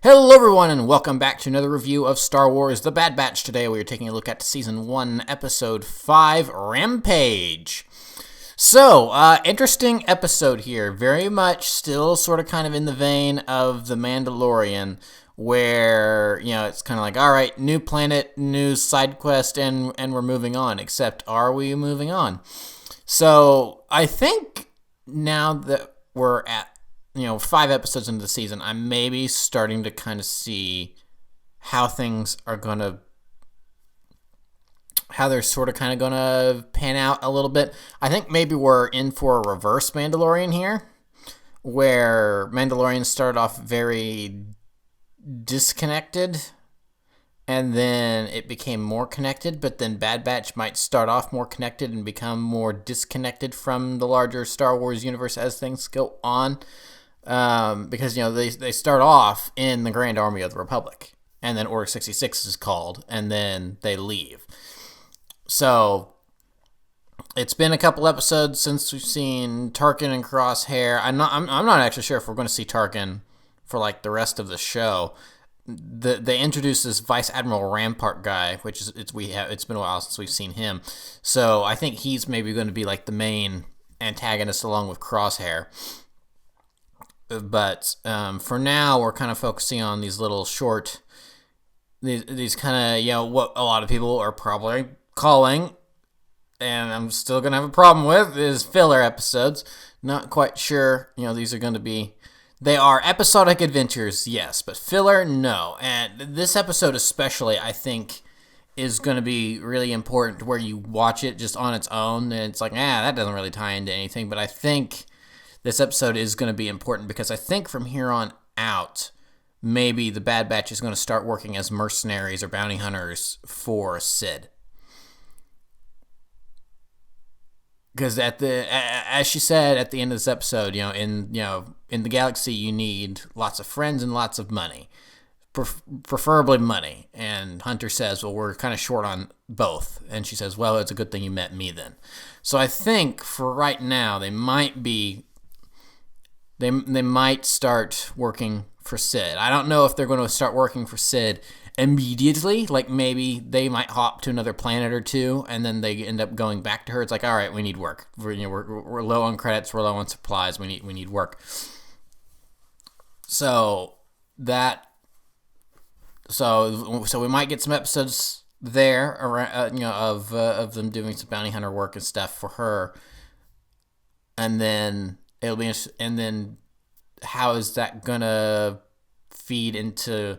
Hello everyone and welcome back to another review of Star Wars The Bad Batch. Today we are taking a look at Season 1, Episode 5, Rampage. So, interesting episode here. Very much still sort of kind of in the vein of The Mandalorian, where, it's kind of like, alright, new planet, new side quest, and we're moving on. Except, are we moving on? So, I think now that we're at 5 episodes into the season, I'm maybe starting to kind of see how things are going to, how they're sort of kind of going to pan out a little bit. I think maybe we're in for a reverse Mandalorian here, where Mandalorian started off very disconnected, and then it became more connected, but then Bad Batch might start off more connected and become more disconnected from the larger Star Wars universe as things go on. Because, they start off in the Grand Army of the Republic, and then Order 66 is called, and then they leave. So, it's been a couple episodes since we've seen Tarkin and Crosshair. I'm not actually sure if we're going to see Tarkin for, the rest of the show. They introduced this Vice Admiral Rampart guy, which is, it's been a while since we've seen him. So, I think he's maybe going to be, the main antagonist along with Crosshair. But for now, we're kind of focusing on these little short, these kind of, what a lot of people are probably calling, and I'm still going to have a problem with, is filler episodes. Not quite sure, these are going to be, they are episodic adventures, yes, but filler, no. And this episode especially, I think, is going to be really important where you watch it just on its own, and it's like, that doesn't really tie into anything, but I think this episode is going to be important because I think from here on out, maybe the Bad Batch is going to start working as mercenaries or bounty hunters for Sid. Because as she said at the end of this episode, in the galaxy you need lots of friends and lots of money, preferably money. And Hunter says, well, we're kind of short on both. And she says, well, it's a good thing you met me then. So I think for right now they might start working for Sid. I don't know if they're going to start working for Sid immediately. Maybe they might hop to another planet or two, and then they end up going back to her. It's like, all right, we need work. We're low on credits. We're low on supplies. We need work. So we might get some episodes there around, of them doing some bounty hunter work and stuff for her, and then it'll be interesting. And then how is that gonna feed into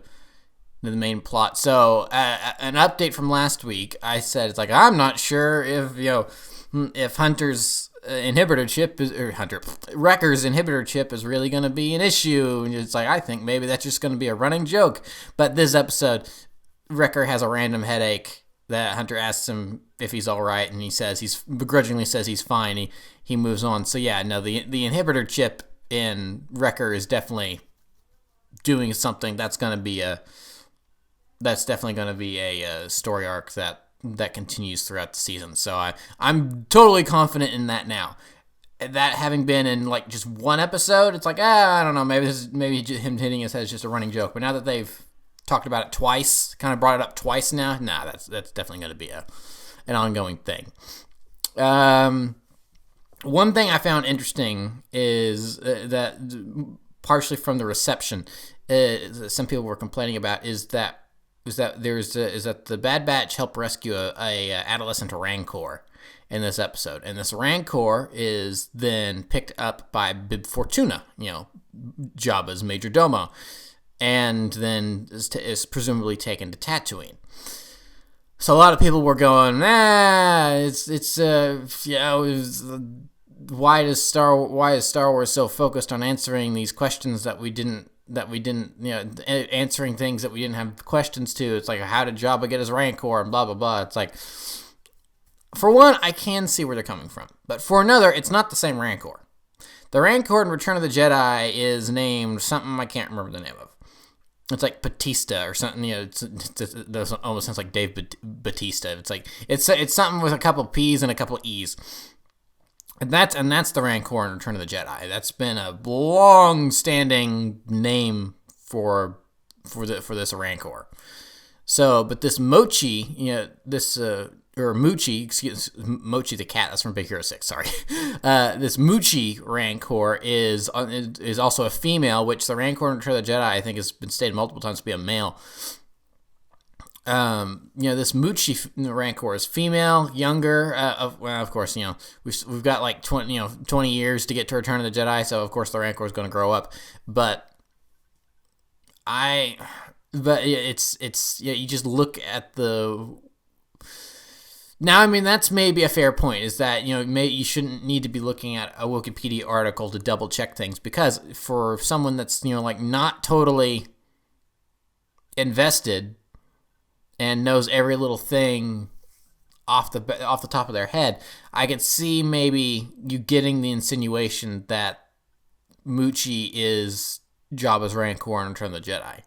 the main plot? So an update from last week, I said it's like, I'm not sure if Hunter's inhibitor chip Wrecker's inhibitor chip is really gonna be an issue. And it's like, I think maybe that's just gonna be a running joke. But this episode, Wrecker has a random headache that Hunter asks him if he's all right, and he says he begrudgingly says he's fine. He moves on. So yeah, no, the inhibitor chip in Wrecker is definitely doing something. That's definitely going to be a story arc that continues throughout the season. So I'm totally confident in that now. That having been in just one episode, it's like, I don't know, maybe him hitting his head is just a running joke. But now that they've talked about it twice, kind of brought it up twice now, that's definitely going to be an ongoing thing. One thing I found interesting is that partially from the reception, some people were complaining about is that the Bad Batch helped rescue a adolescent Rancor in this episode, and this Rancor is then picked up by Bib Fortuna, Jabba's major domo, and then is presumably taken to Tatooine. So a lot of people were going, why is Star Wars so focused on answering these questions that we didn't, answering things that we didn't have questions to? It's like, how did Jabba get his Rancor and blah, blah, blah. It's like, for one, I can see where they're coming from. But for another, it's not the same Rancor. The Rancor in Return of the Jedi is named something I can't remember the name of. It's like Batista or something. It almost sounds like Dave Batista. It's like it's something with a couple P's and a couple E's. And that's the Rancor in Return of the Jedi. That's been a long-standing name for for this Rancor. So, but this Mochi, or Muchi, Mochi the cat, that's from Big Hero 6, sorry. This Muchi Rancor is also a female, which the Rancor in Return of the Jedi, I think, has been stated multiple times to be a male. This Muchi Rancor is female, younger. Of course, we've got like 20 years to get to Return of the Jedi, so of course the Rancor is going to grow up. But you just look at the. Now, I mean, that's maybe a fair point, is that, you shouldn't need to be looking at a Wikipedia article to double check things, because for someone that's, not totally invested and knows every little thing off the top of their head, I could see maybe you getting the insinuation that Muchi is Jabba's Rancor in Return of the Jedi.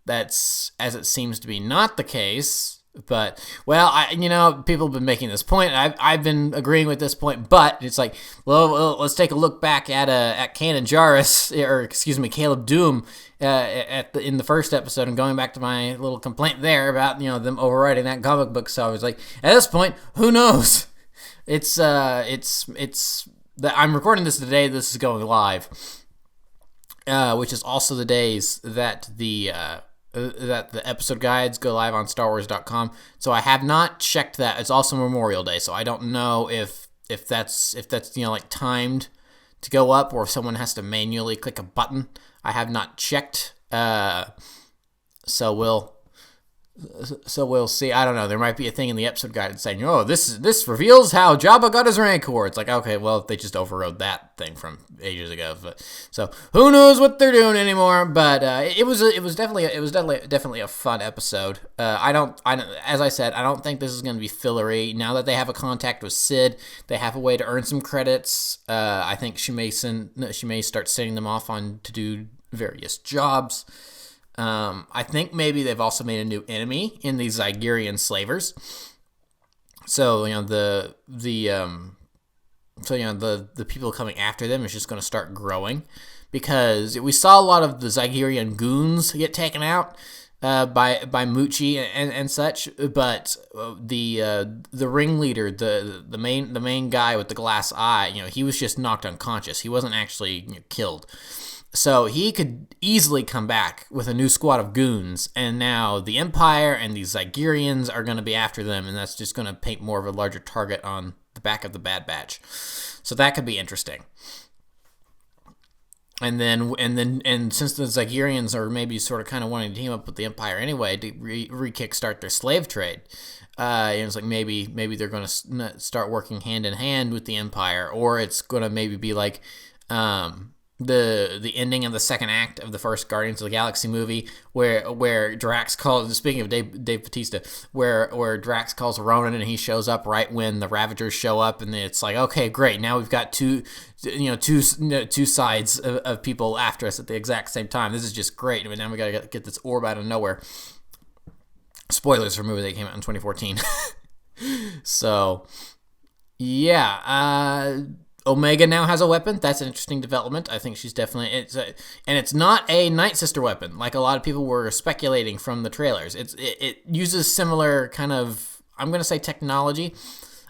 That's, as it seems to be, not the case. But, people have been making this point. I've been agreeing with this point, but it's like, well, let's take a look back at Kanan Jarrus, or excuse me, Caleb Doom, in the first episode, and going back to my little complaint there about them overwriting that comic book. So I was like, at this point, who knows? I'm recording this the day this is going live, which is also the days that the episode guides go live on StarWars.com. So I have not checked that. It's also Memorial Day, so I don't know if that's timed to go up, or if someone has to manually click a button. I have not checked. So we'll see. I don't know. There might be a thing in the episode guide saying, "Oh, this reveals how Jabba got his Rancor." It's like, okay, well, they just overrode that thing from ages ago. So who knows what they're doing anymore? But it was definitely a fun episode. As I said, I don't think this is going to be fillery. Now that they have a contact with Sid, they have a way to earn some credits. I think she may start sending them off on to do various jobs. I think maybe they've also made a new enemy in these Zygerian slavers. So the people coming after them is just going to start growing, because we saw a lot of the Zygerian goons get taken out by Muchi and such, but the ringleader, the main guy with the glass eye, he was just knocked unconscious. He wasn't actually killed. So he could easily come back with a new squad of goons, and now the Empire and these Zygerians are going to be after them, and that's just going to paint more of a larger target on the back of the Bad Batch. So that could be interesting. And since the Zygerians are maybe sort of kind of wanting to team up with the Empire anyway to re-kickstart their slave trade, it's like maybe they're going to start working hand in hand with the Empire, or it's going to maybe be like the ending of the second act of the first Guardians of the Galaxy movie, where Drax calls, speaking of Dave Bautista, where Drax calls Ronan and he shows up right when the Ravagers show up, and it's like, okay, great, now we've got two sides of people after us at the exact same time. This is just great. But now we gotta get this orb out of nowhere. Spoilers for a movie that came out in 2014. So, yeah. Omega now has a weapon. That's an interesting development. I think she's definitely... and it's not a Night Sister weapon, like a lot of people were speculating from the trailers. It uses similar kind of... I'm going to say technology.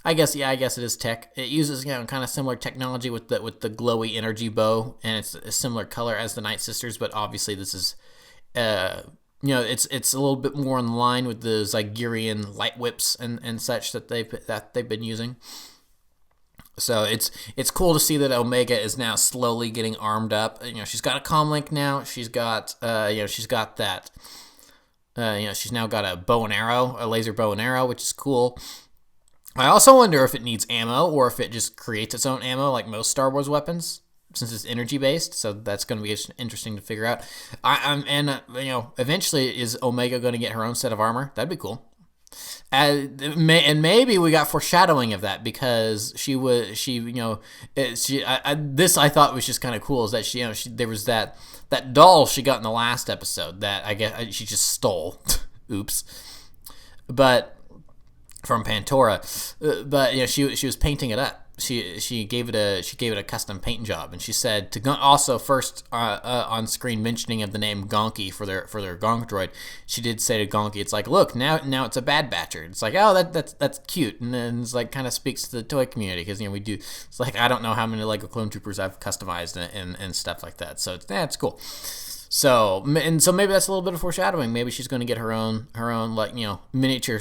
I guess it is tech. It uses kind of similar technology with the glowy energy bow, and it's a similar color as the Night Sisters, but obviously this is... it's a little bit more in line with the Zygerian light whips and such that they've been using. So it's cool to see that Omega is now slowly getting armed up. She's got a comlink now. She's got she's got that. She's now got a bow and arrow, a laser bow and arrow, which is cool. I also wonder if it needs ammo or if it just creates its own ammo, like most Star Wars weapons, since it's energy based. So that's going to be interesting to figure out. Eventually, is Omega going to get her own set of armor? That'd be cool. And maybe we got foreshadowing of that, because this I thought was just kind of cool, is that there was that doll she got in the last episode that I guess she just stole. Oops. But from Pandora, but she was painting it up. she gave it a custom paint job, and she said to also first on screen mentioning of the name Gonky for their Gonk droid, she did say to Gonky, it's like, look, now it's a Bad Batcher. It's like, oh, that's cute, and then it's like kind of speaks to the toy community, because we do. It's like, I don't know how many Lego Clone Troopers I've customized and stuff like that. So it's cool. So maybe that's a little bit of foreshadowing. Maybe she's going to get her own like miniature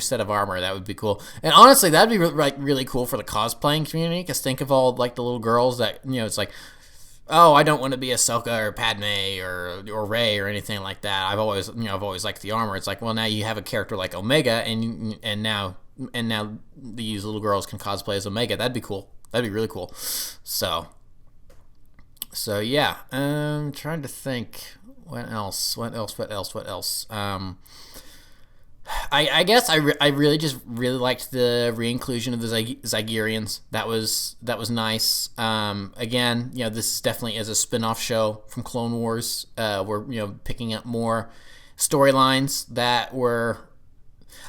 set of armor. That would be cool. And honestly, that'd be really cool for the cosplaying community. Because think of all like the little girls that it's like, oh, I don't want to be Ahsoka or Padme or Rey or anything like that. I've always liked the armor. It's like, well, now you have a character like Omega, and now these little girls can cosplay as Omega. That'd be cool. That'd be really cool. So yeah, trying to think what else. I guess I really just liked the reinclusion of the Zygerians. That was nice. Again, this is definitely as a spin-off show from Clone Wars. We're picking up more storylines that were.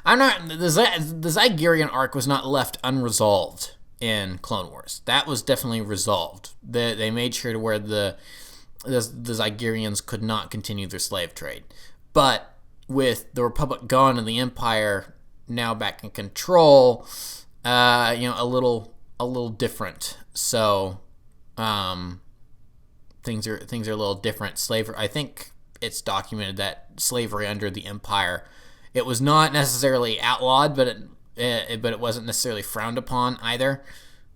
The Zygerian arc was not left unresolved in Clone Wars. That was definitely resolved. They made sure to where the Zygerians could not continue their slave trade. But with the Republic gone and the Empire now back in control, a little different. So things are a little different. Slavery, I think it's documented that slavery under the Empire, it was not necessarily outlawed, but it wasn't necessarily frowned upon either.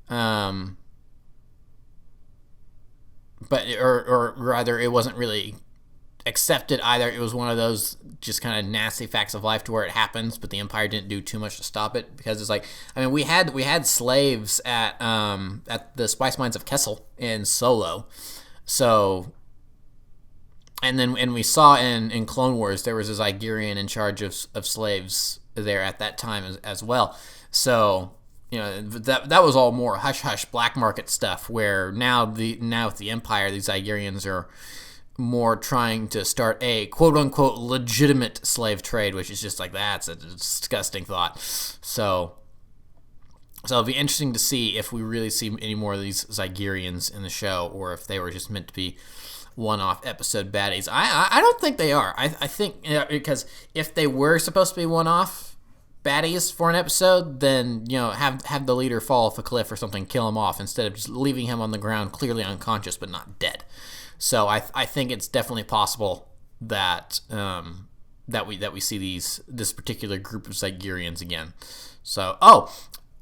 Or rather, it wasn't really accepted either. It was one of those just kind of nasty facts of life to where it happens, but the Empire didn't do too much to stop it, because it's like, we had slaves at the spice mines of Kessel in Solo, so. And we saw in Clone Wars there was a Zygerian in charge of slaves there at that time as well. So that was all more hush hush black market stuff. Where now with the Empire, these Zygerians are more trying to start a quote unquote legitimate slave trade, which is just like, that's a disgusting thought. So it'll be interesting to see if we really see any more of these Zygerians in the show, or if they were just meant to be one-off episode baddies. I don't think they are. I think because if they were supposed to be one-off baddies for an episode, then have the leader fall off a cliff or something, kill him off, instead of just leaving him on the ground clearly unconscious but not dead. So I think it's definitely possible that we see this particular group of Zygerians again. So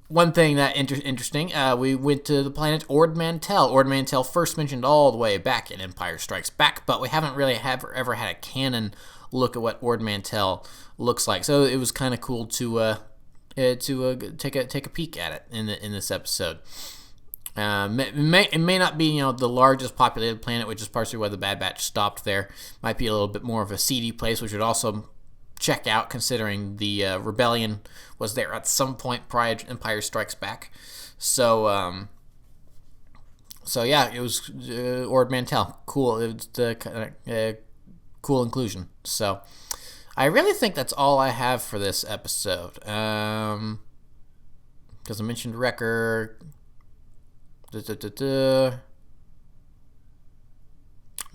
one thing that interesting, we went to the planet Ord Mantell. Ord Mantell first mentioned all the way back in Empire Strikes Back, but we haven't really ever had a canon look at what Ord Mantell looks like. So it was kind of cool to take a peek at it in this episode. It may not be the largest populated planet, which is partially why the Bad Batch stopped there. Might be a little bit more of a seedy place, which would also check out, considering the rebellion was there at some point prior to Empire Strikes Back. So yeah, it was Ord Mantell. Cool. It was cool inclusion. So I really think that's all I have for this episode. Because I mentioned Wrecker.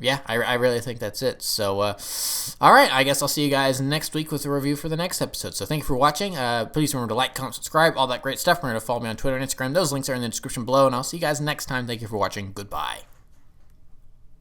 Yeah, I really think that's it. So, all right, I guess I'll see you guys next week with a review for the next episode. So thank you for watching. Please remember to like, comment, subscribe, all that great stuff. Remember to follow me on Twitter and Instagram. Those links are in the description below, and I'll see you guys next time. Thank you for watching. Goodbye.